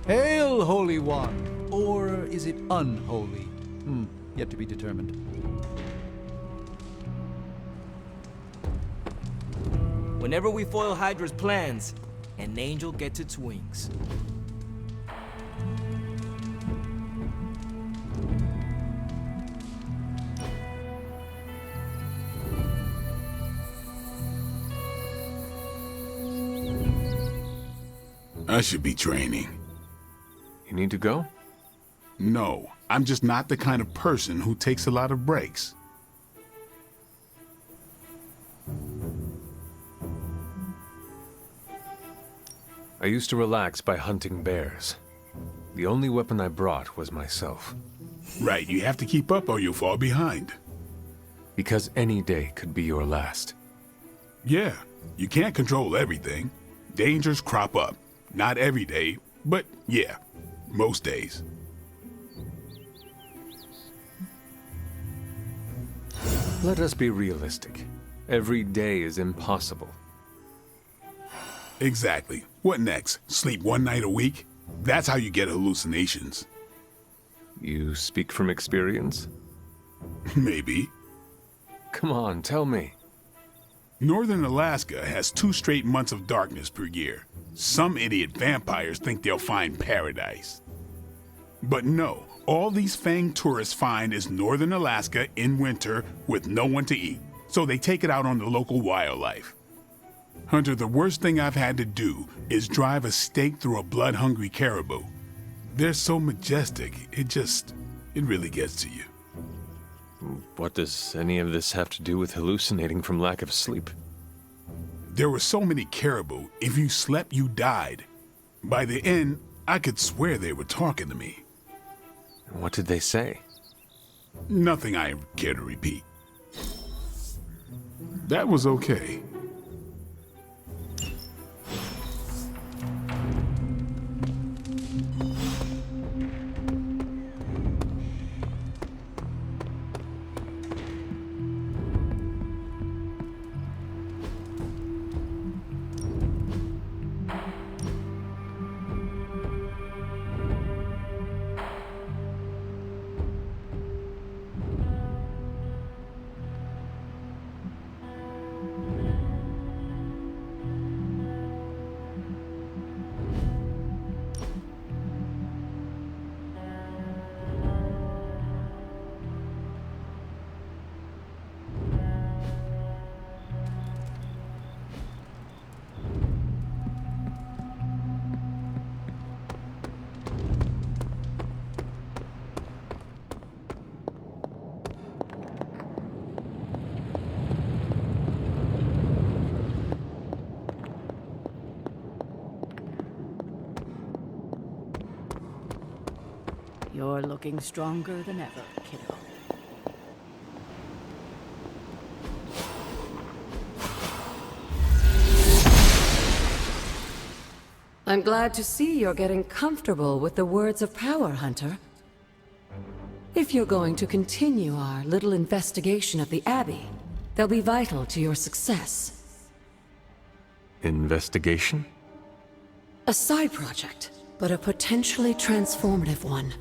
Hail, Holy One! Or is it unholy? Yet to be determined. Whenever we foil Hydra's plans, an angel gets its wings. I should be training. You need to go? No, I'm just not the kind of person who takes a lot of breaks. I used to relax by hunting bears. The only weapon I brought was myself. Right, you have to keep up or you'll fall behind. Because any day could be your last. Yeah, you can't control everything. Dangers crop up. Not every day, but yeah, most days. Let us be realistic. Every day is impossible. Exactly. What next? Sleep one night a week? That's how you get hallucinations. You speak from experience? Maybe. Come on, tell me. Northern Alaska has 2 straight months of darkness per year. Some idiot vampires think they'll find paradise. But no, all these fanged tourists find is Northern Alaska in winter with no one to eat, so they take it out on the local wildlife. Hunter, the worst thing I've had to do is drive a stake through a blood-hungry caribou. They're so majestic, it really gets to you. What does any of this have to do with hallucinating from lack of sleep? There were so many caribou, if you slept, you died. By the end, I could swear they were talking to me. What did they say? Nothing I care to repeat. That was okay. You're looking stronger than ever, kiddo. I'm glad to see you're getting comfortable with the words of power, Hunter. If you're going to continue our little investigation of the Abbey, they'll be vital to your success. Investigation? A side project, but a potentially transformative one.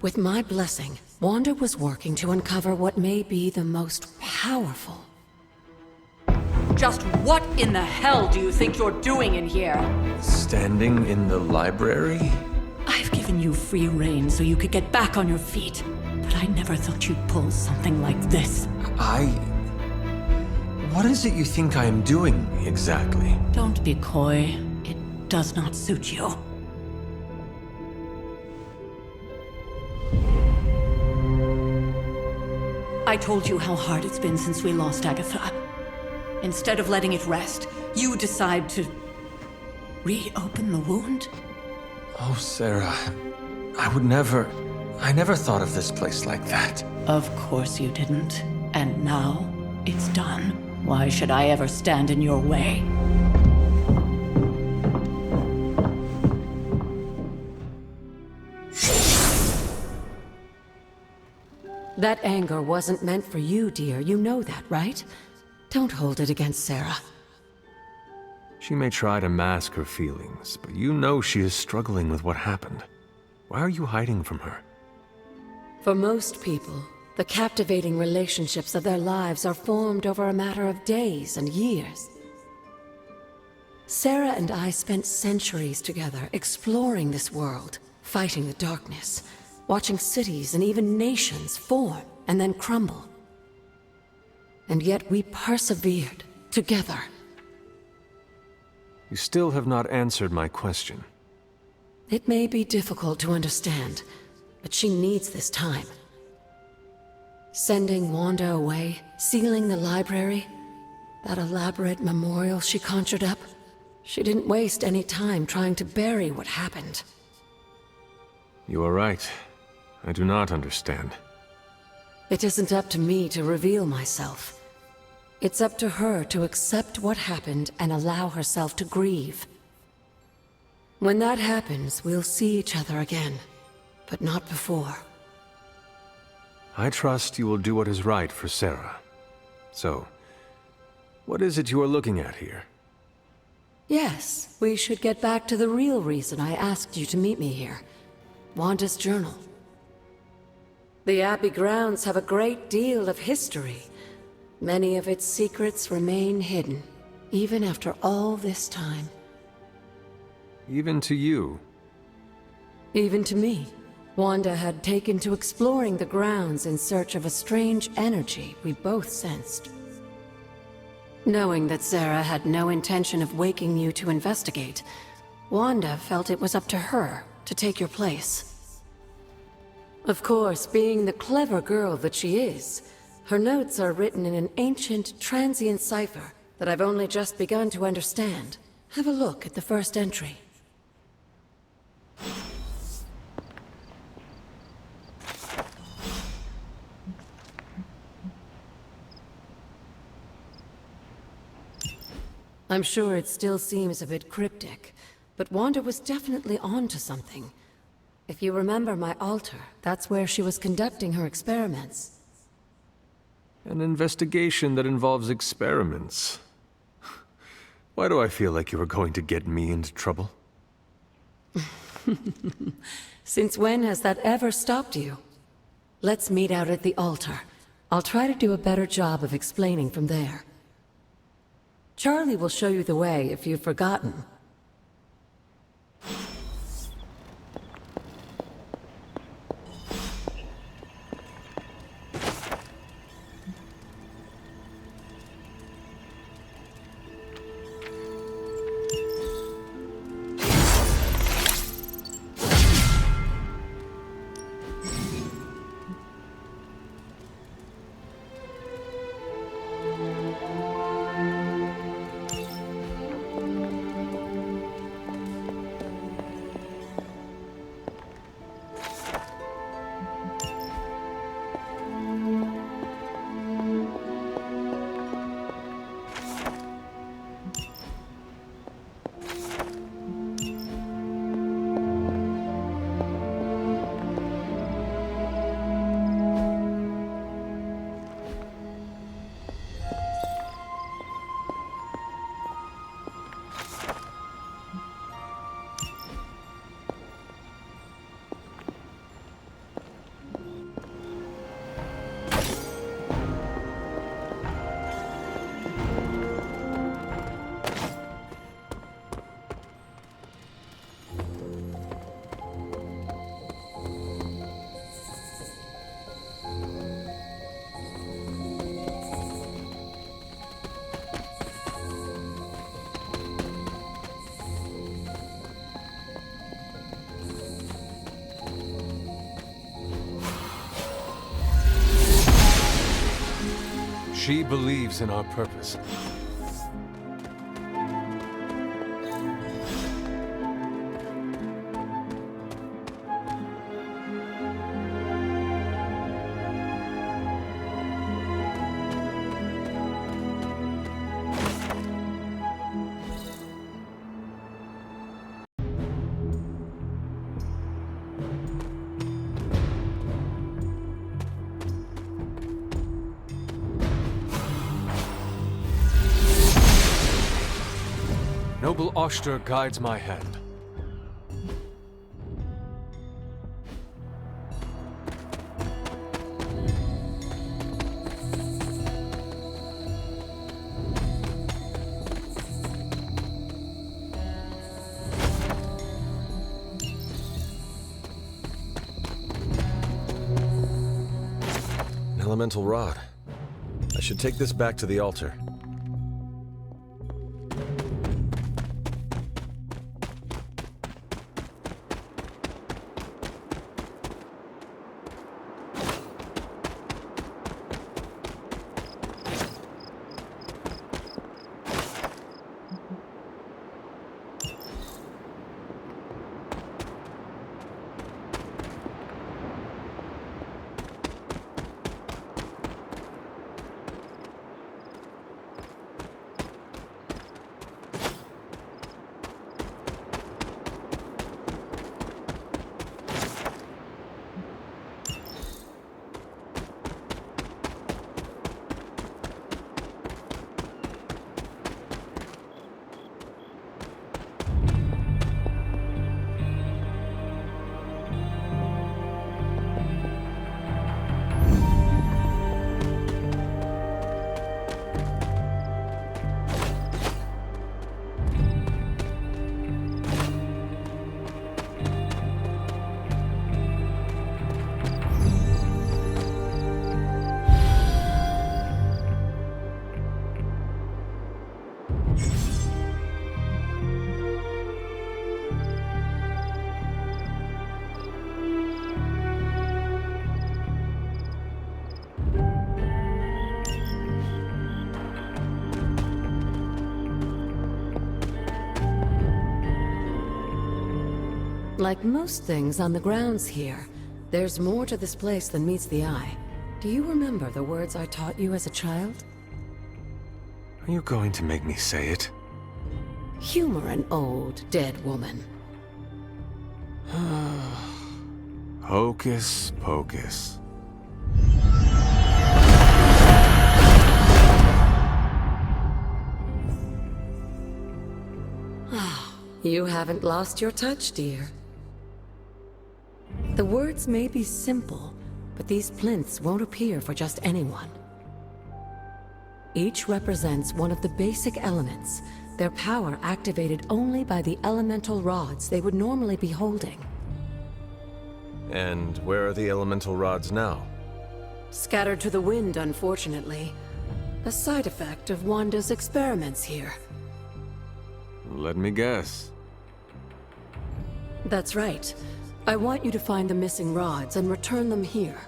With my blessing, Wanda was working to uncover what may be the most powerful. Just what in the hell do you think you're doing in here? Standing in the library? I've given you free rein so you could get back on your feet, but I never thought you'd pull something like this. What is it you think I am doing, exactly? Don't be coy. It does not suit you. I told you how hard it's been since we lost Agatha. Instead of letting it rest, you decide to reopen the wound? Oh, Sarah. I never thought of this place like that. Of course you didn't. And now, it's done. Why should I ever stand in your way? That anger wasn't meant for you, dear. You know that, right? Don't hold it against Sarah. She may try to mask her feelings, but you know she is struggling with what happened. Why are you hiding from her? For most people, the captivating relationships of their lives are formed over a matter of days and years. Sarah and I spent centuries together exploring this world, fighting the darkness, watching cities and even nations form and then crumble. And yet we persevered together. You still have not answered my question. It may be difficult to understand, but she needs this time. Sending Wanda away, sealing the library, that elaborate memorial she conjured up, she didn't waste any time trying to bury what happened. You are right. I do not understand. It isn't up to me to reveal myself. It's up to her to accept what happened and allow herself to grieve. When that happens, we'll see each other again, but not before. I trust you will do what is right for Sarah. So, what is it you are looking at here? Yes, we should get back to the real reason I asked you to meet me here. Wanda's journal. The Abbey grounds have a great deal of history. Many of its secrets remain hidden, even after all this time. Even to you. Even to me. Wanda had taken to exploring the grounds in search of a strange energy we both sensed. Knowing that Sarah had no intention of waking you to investigate, Wanda felt it was up to her to take your place. Of course, being the clever girl that she is, her notes are written in an ancient, transient cipher that I've only just begun to understand. Have a look at the first entry. I'm sure it still seems a bit cryptic, but Wanda was definitely onto something. If you remember my altar, that's where she was conducting her experiments. An investigation that involves experiments. Why do I feel like you are going to get me into trouble? Since when has that ever stopped you? Let's meet out at the altar. I'll try to do a better job of explaining from there. Charlie will show you the way if you've forgotten. She believes in our purpose. noble Oster guides my hand. An elemental rod. I should take this back to the altar. Like most things on the grounds here, there's more to this place than meets the eye. Do you remember the words I taught you as a child? Are you going to make me say it? Humor an old, dead woman. Hocus pocus. You haven't lost your touch, dear. The words may be simple, but these plinths won't appear for just anyone. Each represents one of the basic elements, their power activated only by the elemental rods they would normally be holding. And where are the elemental rods now? Scattered to the wind, unfortunately. A side effect of Wanda's experiments here. Let me guess. That's right. I want you to find the missing rods and return them here.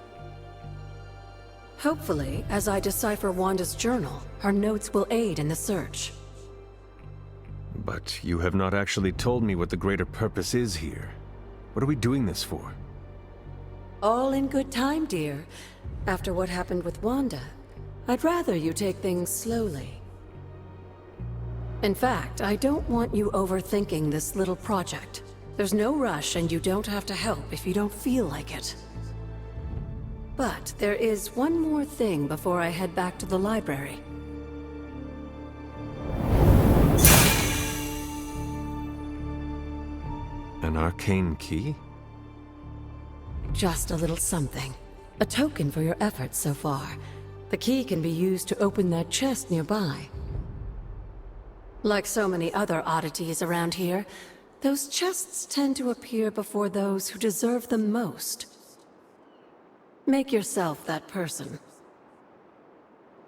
Hopefully, as I decipher Wanda's journal, her notes will aid in the search. But you have not actually told me what the greater purpose is here. What are we doing this for? All in good time, dear. After what happened with Wanda, I'd rather you take things slowly. In fact, I don't want you overthinking this little project. There's no rush, and you don't have to help if you don't feel like it. But there is one more thing before I head back to the library. An arcane key? Just a little something. A token for your efforts so far. The key can be used to open that chest nearby. Like so many other oddities around here, those chests tend to appear before those who deserve them most. Make yourself that person.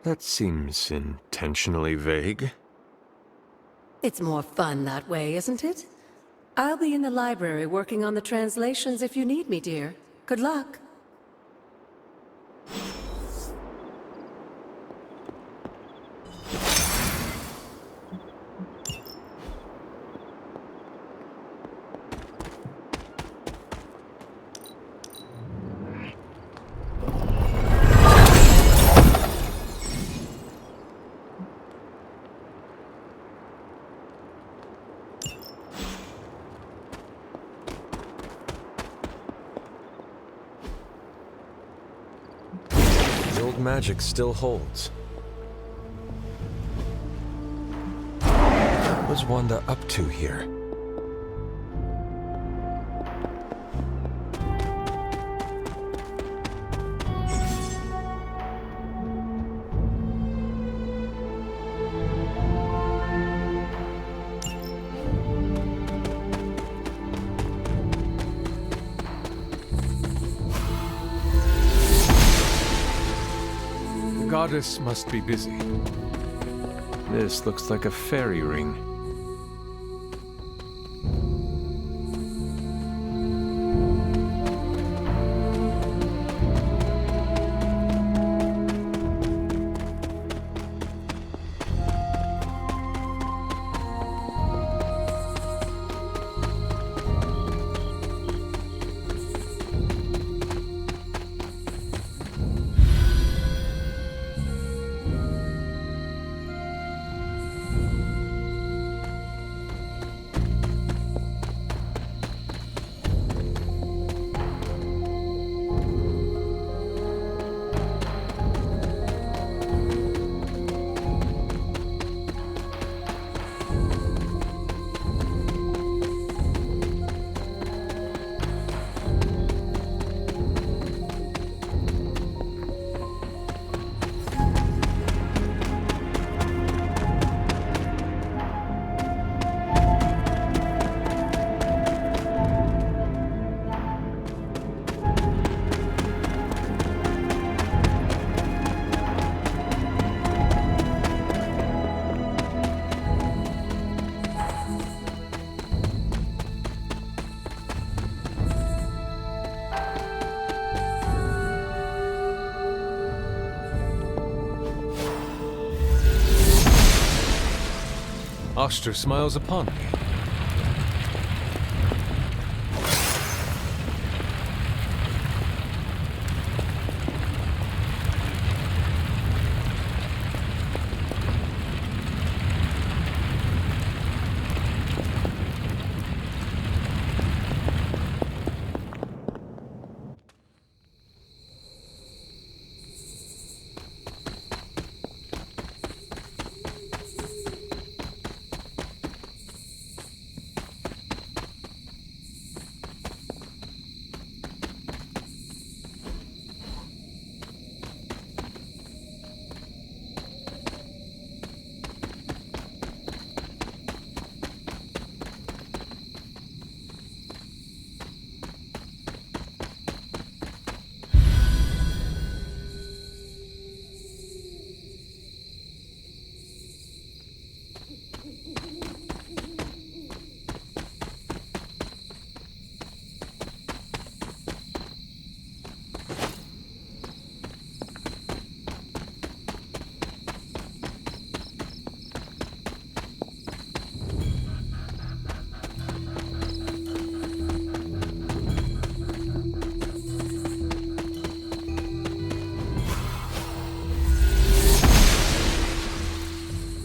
That seems intentionally vague. It's more fun that way, isn't it? I'll be in the library working on the translations if you need me, dear. Good luck. Magic still holds. was Wanda up to here? The goddess must be busy. This looks like a fairy ring. Oster smiles upon me.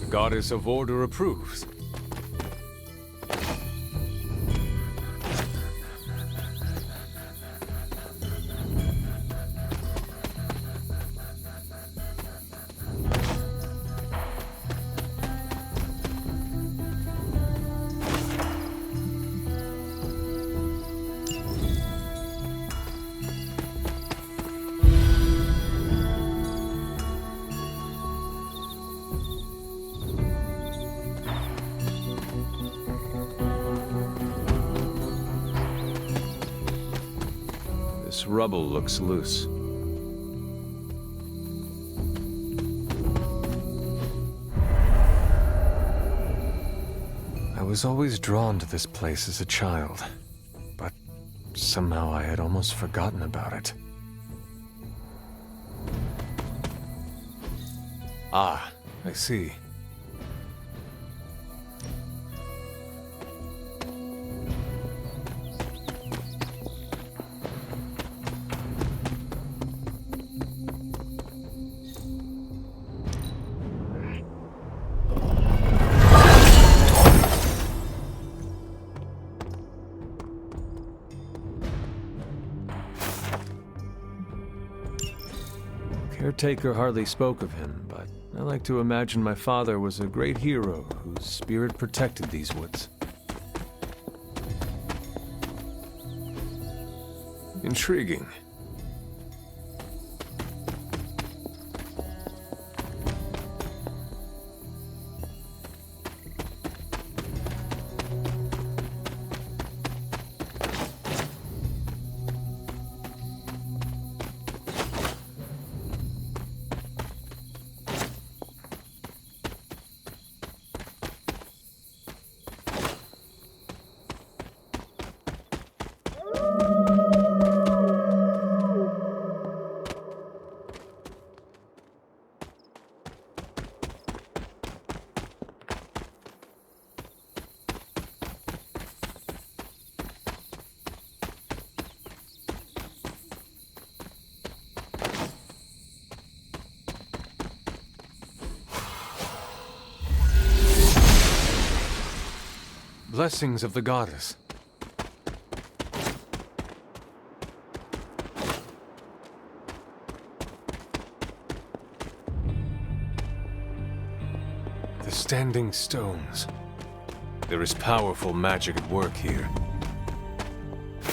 Goddess of Order approves. This rubble looks loose. I was always drawn to this place as a child, but somehow I had almost forgotten about it. Ah, I see. Caretaker hardly spoke of him, but I like to imagine my father was a great hero whose spirit protected these woods. Intriguing. Blessings of the goddess. The standing stones. There is powerful magic at work here.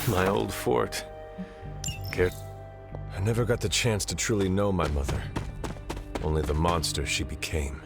My old fort. I never got the chance to truly know my mother. Only the monster she became.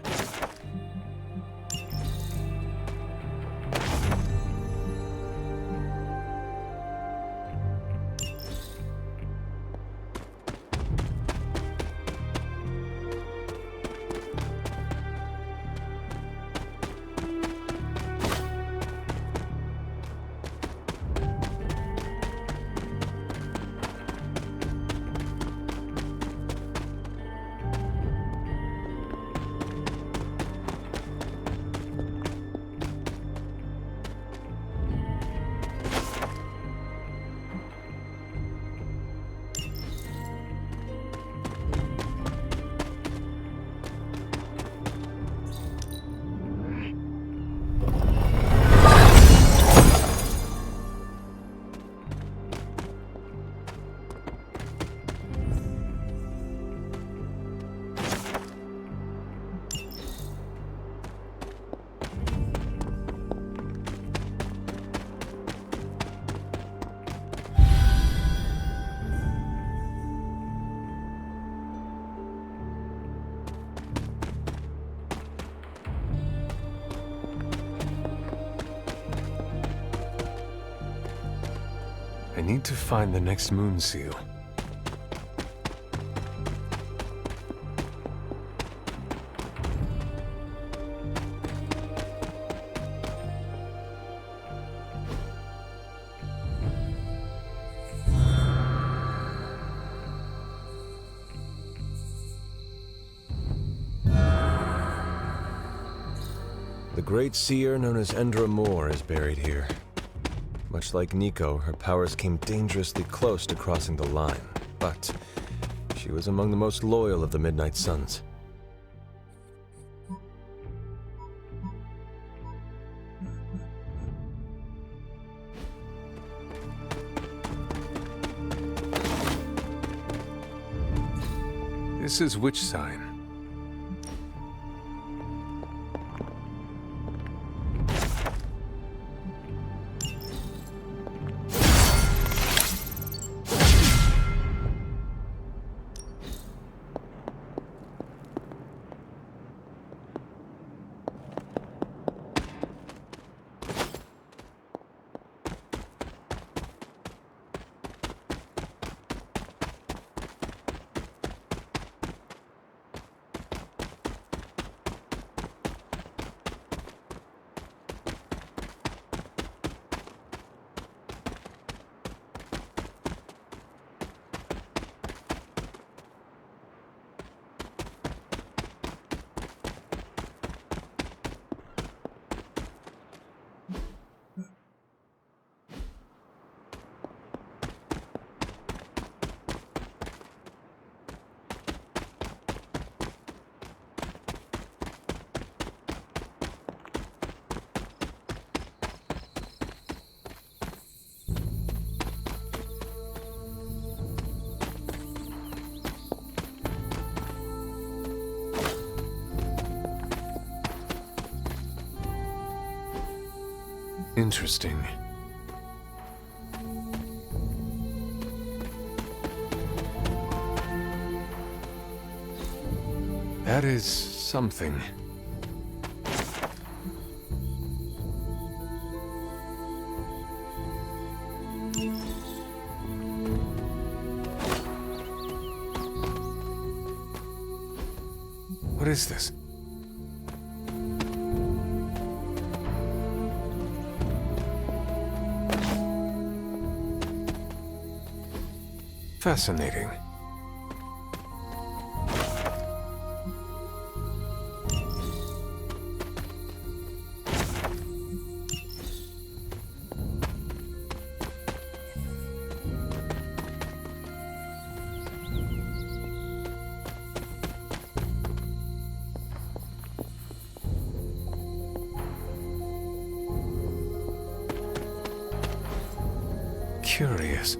I need to find the next moon seal. The great seer known as Endra Moore is buried here. Much like Nico, her powers came dangerously close to crossing the line, but she was among the most loyal of the Midnight Suns. This is which sign? Interesting. That is something. What is this? Fascinating. Curious.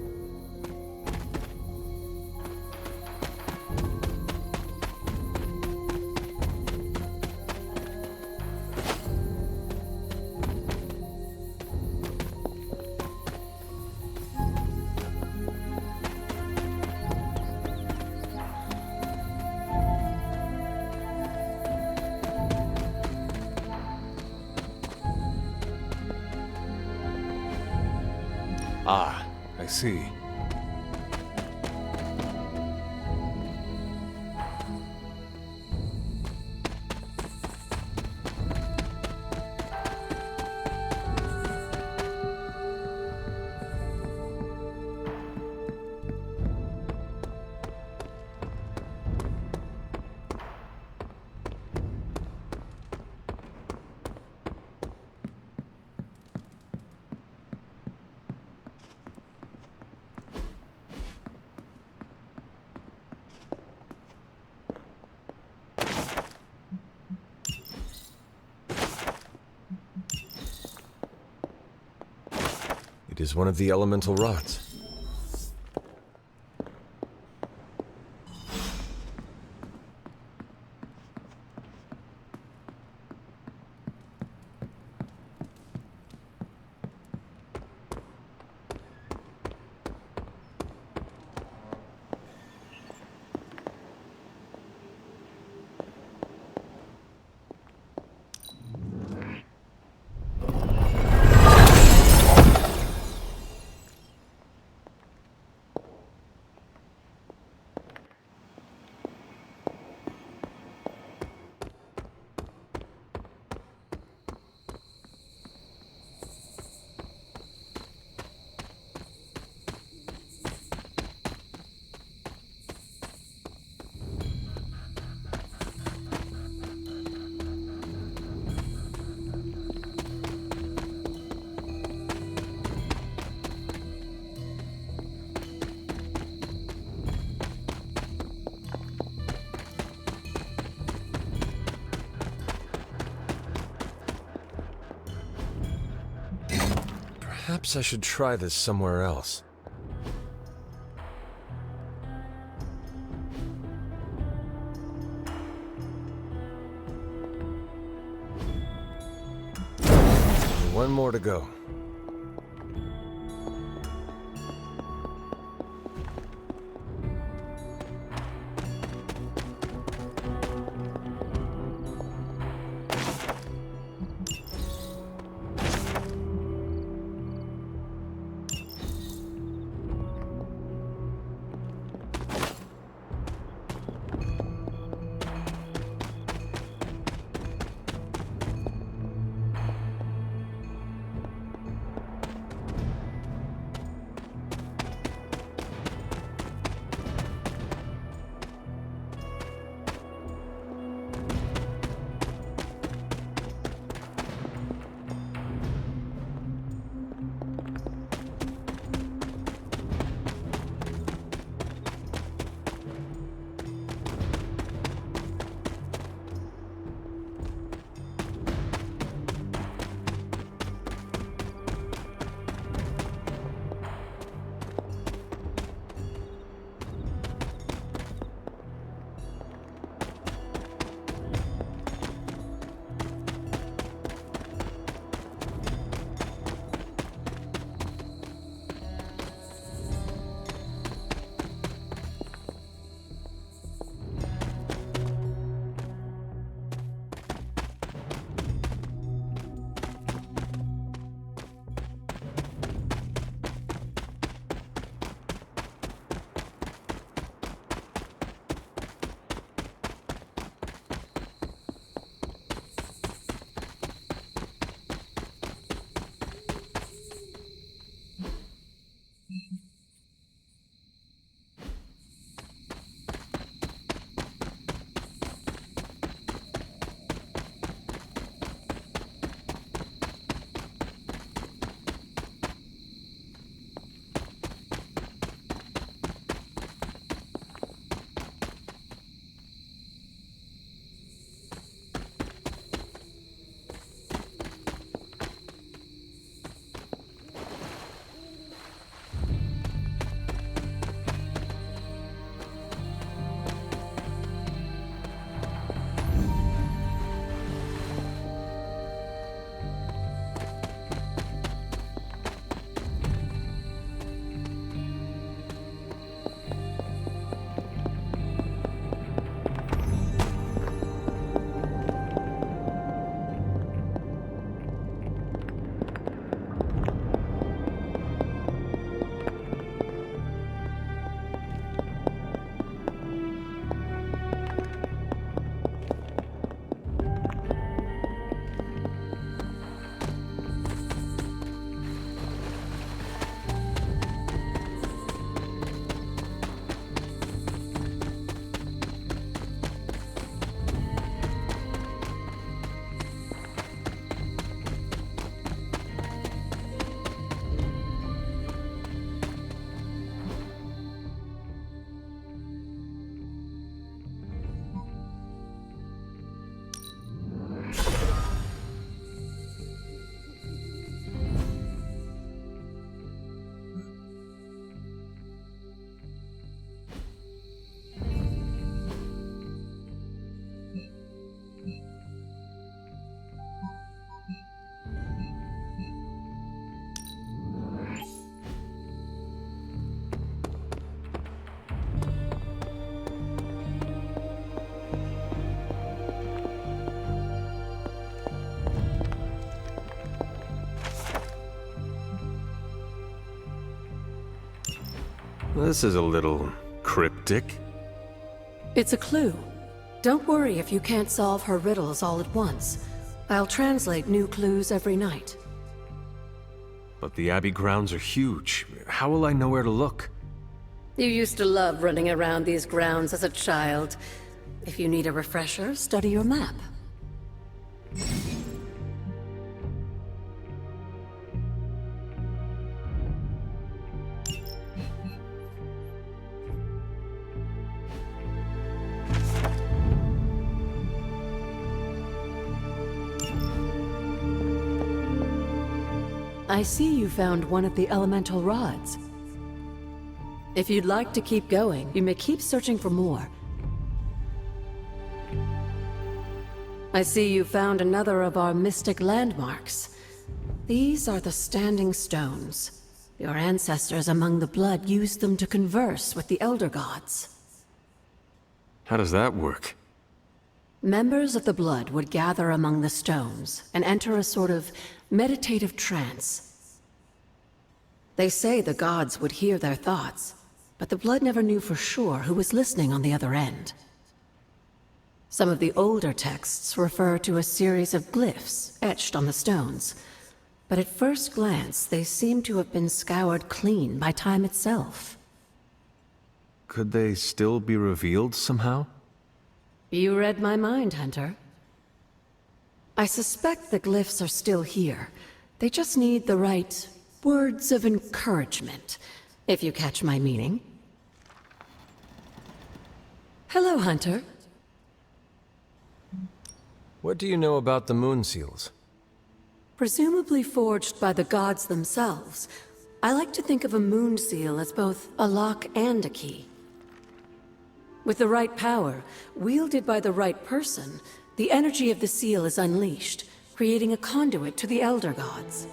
Ah, I see. It is one of the elemental rods. Perhaps I should try this somewhere else. Only one more to go. This is a little cryptic. It's a clue. Don't worry if you can't solve her riddles all at once. I'll translate new clues every night. But the Abbey grounds are huge. How will I know where to look? You used to love running around these grounds as a child. If you need a refresher, study your map. I see you found one of the elemental rods. If you'd like to keep going, you may keep searching for more. I see you found another of our mystic landmarks. These are the Standing Stones. Your ancestors among the blood used them to converse with the Elder Gods. How does that work? Members of the blood would gather among the stones and enter a sort of meditative trance. They say the gods would hear their thoughts, but the blood never knew for sure who was listening on the other end. Some of the older texts refer to a series of glyphs etched on the stones, but at first glance they seem to have been scoured clean by time itself. Could they still be revealed somehow? You read my mind, Hunter. I suspect the glyphs are still here. They just need the right words of encouragement, if you catch my meaning. Hello, Hunter. What do you know about the moon seals? Presumably forged by the gods themselves, I like to think of a moon seal as both a lock and a key. With the right power, wielded by the right person, the energy of the seal is unleashed, creating a conduit to the Elder Gods.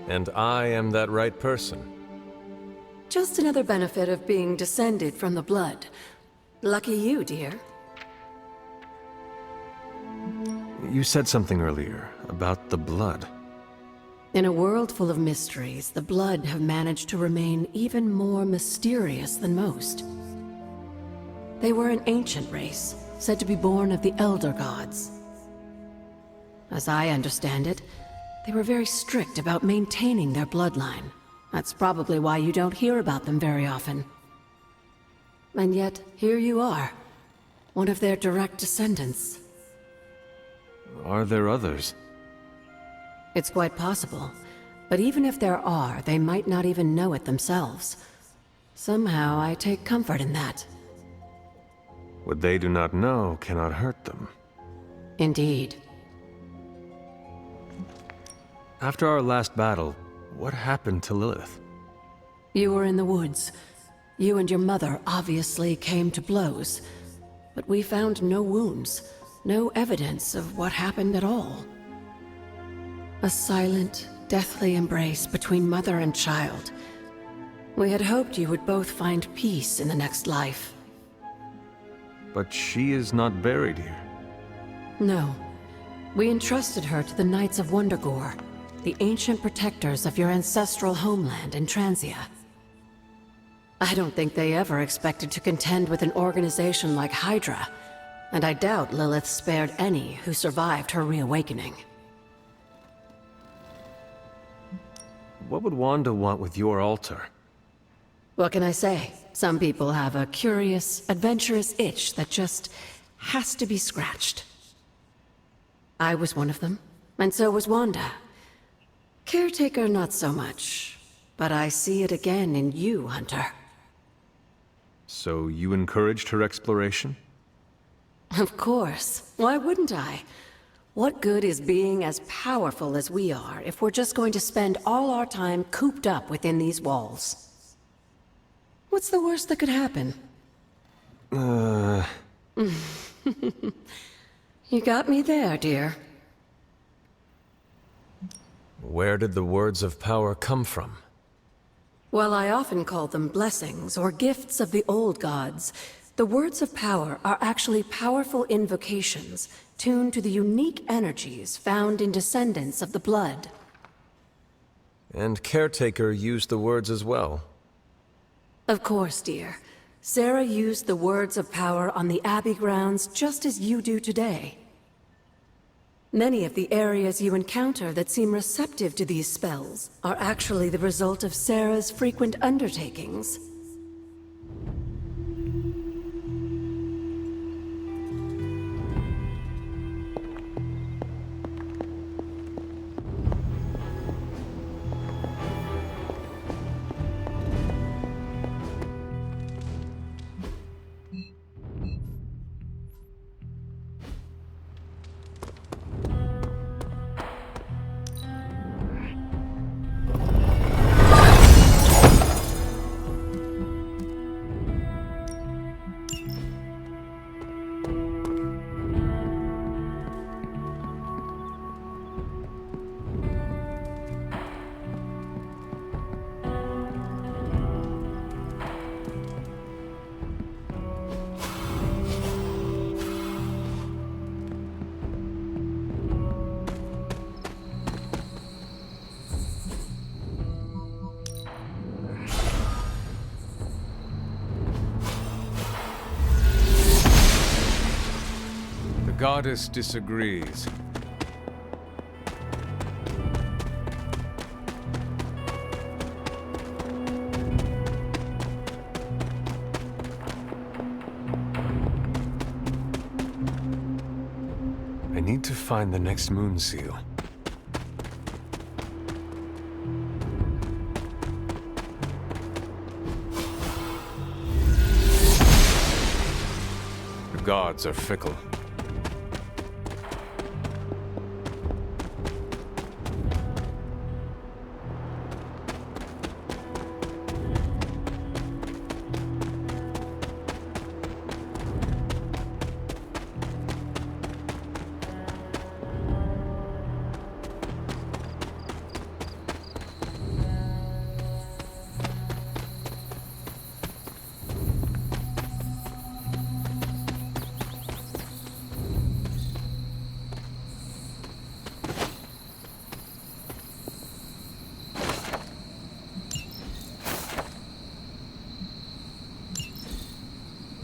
And I am that right person. Just another benefit of being descended from the blood. Lucky you, dear. You said something earlier about the blood. In a world full of mysteries, the blood have managed to remain even more mysterious than most. They were an ancient race, said to be born of the Elder Gods. As I understand it, they were very strict about maintaining their bloodline. That's probably why you don't hear about them very often. And yet, here you are, one of their direct descendants. Are there others? It's quite possible, but even if there are, they might not even know it themselves. Somehow, I take comfort in that. What they do not know cannot hurt them. Indeed. After our last battle, what happened to Lilith? You were in the woods. You and your mother obviously came to blows, but we found no wounds, no evidence of what happened at all. A silent, deathly embrace between mother and child. We had hoped you would both find peace in the next life. But she is not buried here. No. We entrusted her to the Knights of Wondergore, the ancient protectors of your ancestral homeland in Transia. I don't think they ever expected to contend with an organization like Hydra, and I doubt Lilith spared any who survived her reawakening. What would Wanda want with your altar? What can I say? Some people have a curious, adventurous itch that just has to be scratched. I was one of them, and so was Wanda. Caretaker, not so much, but I see it again in you, Hunter. So you encouraged her exploration? Of course. Why wouldn't I? What good is being as powerful as we are if we're just going to spend all our time cooped up within these walls? What's the worst that could happen? You got me there, dear. Where did the words of power come from? While I often call them blessings or gifts of the old gods, the words of power are actually powerful invocations tuned to the unique energies found in descendants of the blood. And Caretaker used the words as well. Of course, dear. Sarah used the words of power on the Abbey grounds just as you do today. Many of the areas you encounter that seem receptive to these spells are actually the result of Sarah's frequent undertakings. The goddess disagrees. I need to find the next moon seal. The gods are fickle.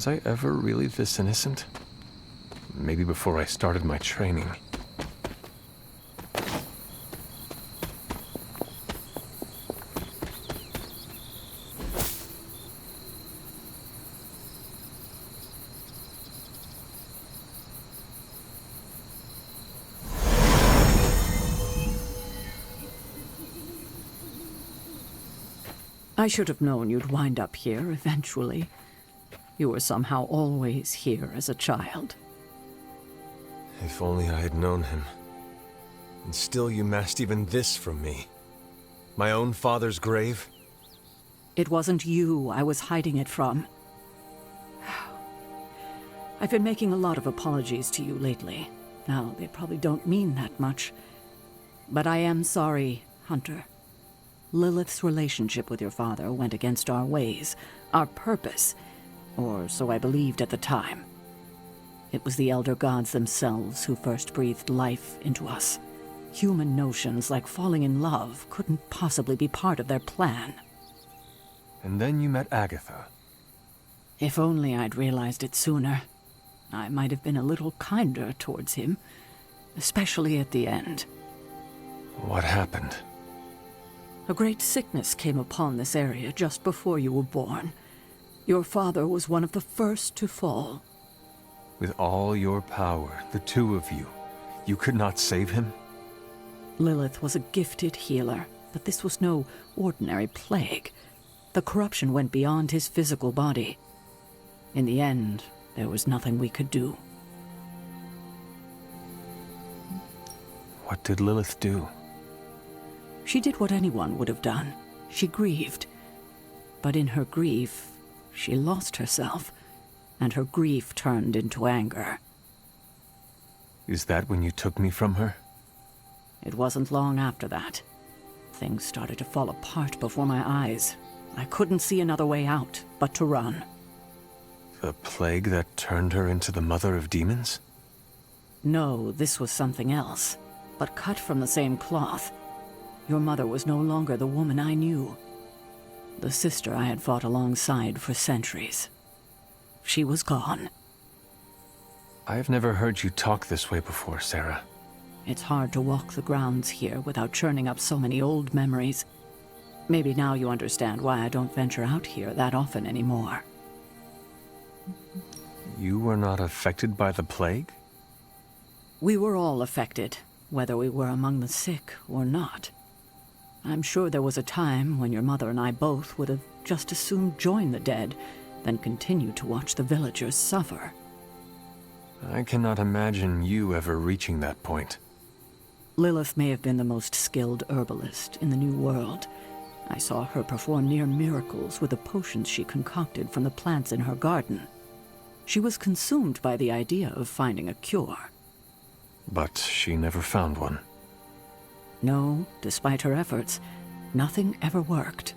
Was I ever really this innocent? Maybe before I started my training. I should have known you'd wind up here eventually. You were somehow always here as a child. If only I had known him. And still you masked even this from me. My own father's grave? It wasn't you I was hiding it from. I've been making a lot of apologies to you lately. Now, they probably don't mean that much. But I am sorry, Hunter. Lilith's relationship with your father went against our ways, our purpose, or so I believed at the time. It was the Elder Gods themselves who first breathed life into us. Human notions like falling in love couldn't possibly be part of their plan. And then you met Agatha. If only I'd realized it sooner. I might have been a little kinder towards him, especially at the end. What happened? A great sickness came upon this area just before you were born. Your father was one of the first to fall. With all your power, the two of you, you could not save him? Lilith was a gifted healer, but this was no ordinary plague. The corruption went beyond his physical body. In the end, there was nothing we could do. What did Lilith do? She did what anyone would have done. She grieved. But in her grief, she lost herself, and her grief turned into anger. Is that when you took me from her? It wasn't long after that. Things started to fall apart before my eyes. I couldn't see another way out but to run. The plague that turned her into the mother of demons? No, this was something else, but cut from the same cloth. Your mother was no longer the woman I knew. the sister I had fought alongside for centuries. She was gone. I've never heard you talk this way before, Sarah. It's hard to walk the grounds here without churning up so many old memories. Maybe now you understand why I don't venture out here that often anymore. You were not affected by the plague? We were all affected, whether we were among the sick or not. I'm sure there was a time when your mother and I both would have just as soon joined the dead than continue to watch the villagers suffer. I cannot imagine you ever reaching that point. Lilith may have been the most skilled herbalist in the New World. I saw her perform near miracles with the potions she concocted from the plants in her garden. She was consumed by the idea of finding a cure. But she never found one. No, despite her efforts, nothing ever worked.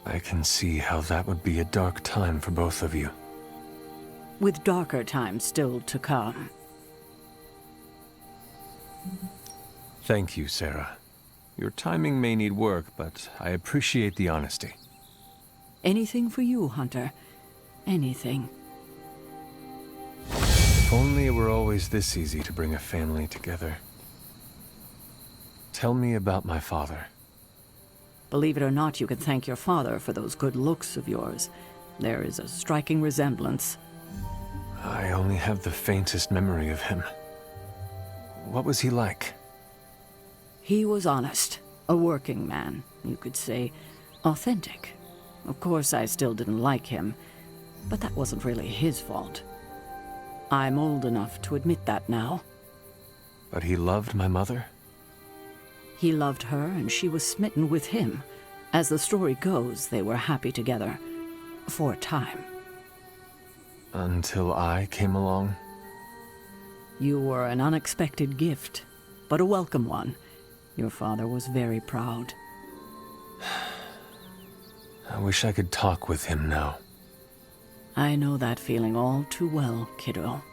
I can see how that would be a dark time for both of you. With darker times still to come. Thank you, Sarah. Your timing may need work, but I appreciate the honesty. Anything for you, Hunter. Anything. If only it were always this easy to bring a family together. Tell me about my father. Believe it or not, you can thank your father for those good looks of yours. There is a striking resemblance. I only have the faintest memory of him. What was he like? He was honest, a working man, you could say, authentic. Of course, I still didn't like him, but that wasn't really his fault. I'm old enough to admit that now. But he loved my mother? He loved her, and she was smitten with him. As the story goes, they were happy together. For a time. Until I came along? You were an unexpected gift, but a welcome one. Your father was very proud. I wish I could talk with him now. I know that feeling all too well, kiddo.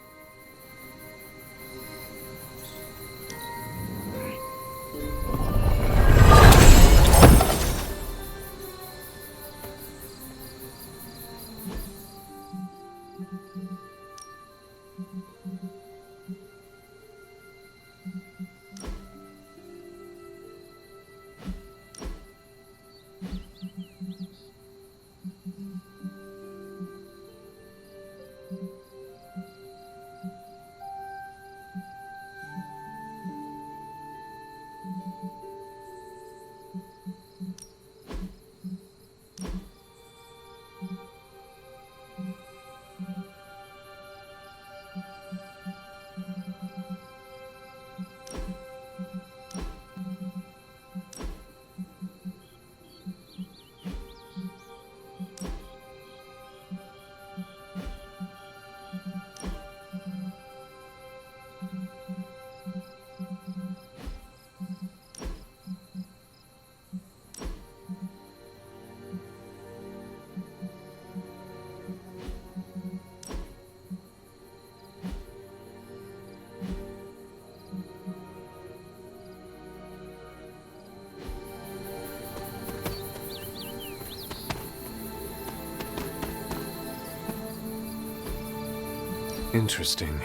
Interesting.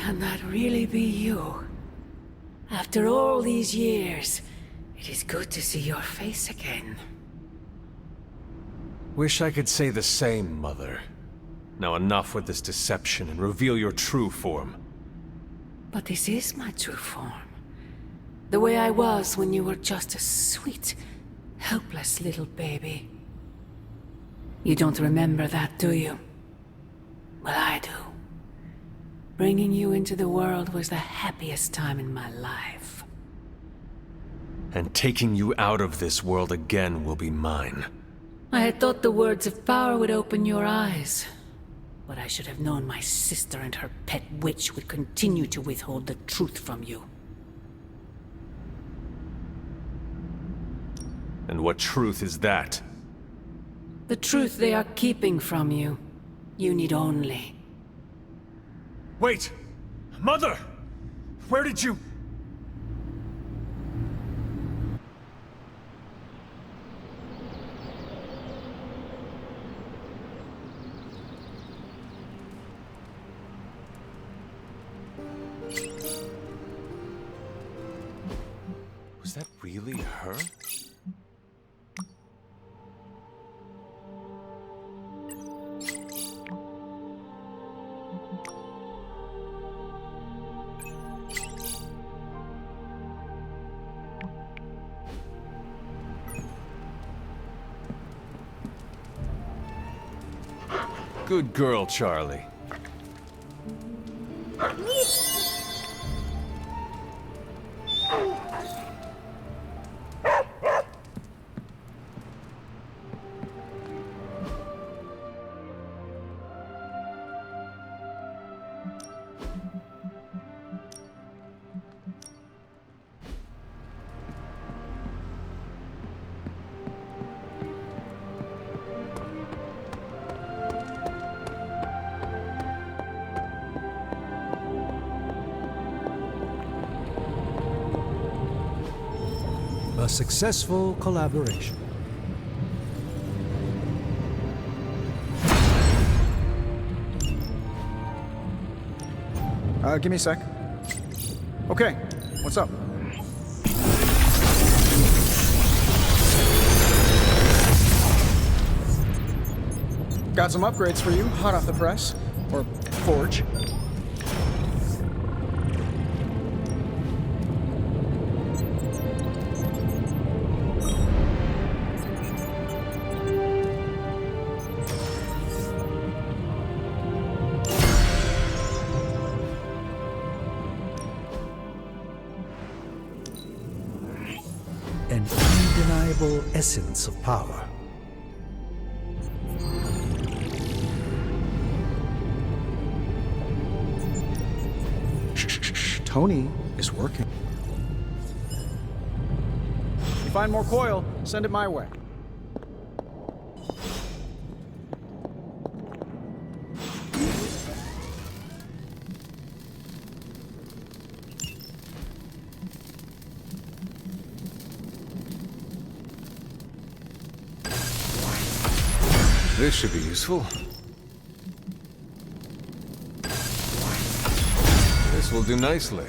Can that really be you? After all these years, it is good to see your face again. Wish I could say the same, Mother. Now enough with this deception and reveal your true form. But this is my true form. The way I was when you were just a sweet, helpless little baby. You don't remember that, do you? Well, I do. Bringing you into the world was the happiest time in my life. And taking you out of this world again will be mine. I had thought the words of power would open your eyes. But I should have known my sister and her pet witch would continue to withhold the truth from you. And what truth is that? The truth they are keeping from you. You need only. Wait! Mother! Where did you... Was that really her? Good girl, Charlie. A successful collaboration. Give me a sec. Okay, what's up? Got some upgrades for you, hot off the press. Or forge. An undeniable essence of power. Shh. Tony is working. You find more coil, send it my way. This should be useful. This will do nicely.